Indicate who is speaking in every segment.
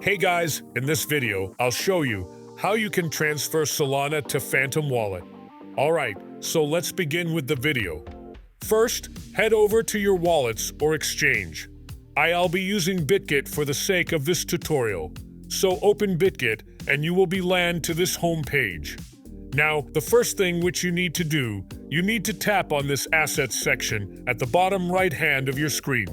Speaker 1: Hey guys, in this video, I'll show you how you can transfer Solana to Phantom Wallet. Alright, so let's begin with the video. First, head over to your wallets or exchange. I'll be using BitGet for the sake of this tutorial. So open BitGet and you will be land to this home page. Now, the first thing which you need to do, you need to tap on this assets section at the bottom right hand of your screen.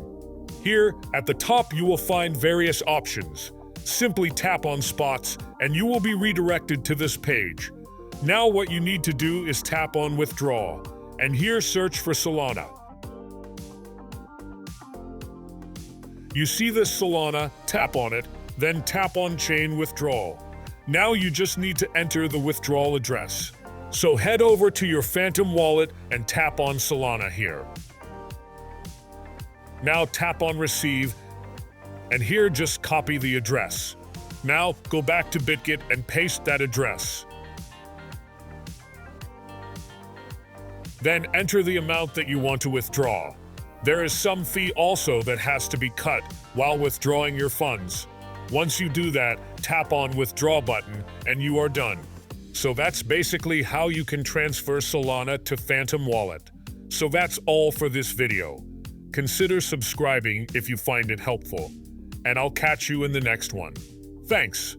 Speaker 1: Here, at the top you will find various options. Simply tap on spots and you will be redirected to this page. Now what you need to do is tap on withdraw, and here search for Solana. You see this Solana, tap on it, then tap on chain withdrawal. Now you just need to enter the withdrawal address. So head over to your Phantom wallet and tap on Solana here. Now tap on receive, and here just copy the address. Now go back to BitGet and paste that address. Then enter the amount that you want to withdraw. There is some fee also that has to be cut while withdrawing your funds. Once you do that, tap on withdraw button and you are done. So that's basically how you can transfer Solana to Phantom Wallet. So that's all for this video. Consider subscribing if you find it helpful, and I'll catch you in the next one. Thanks.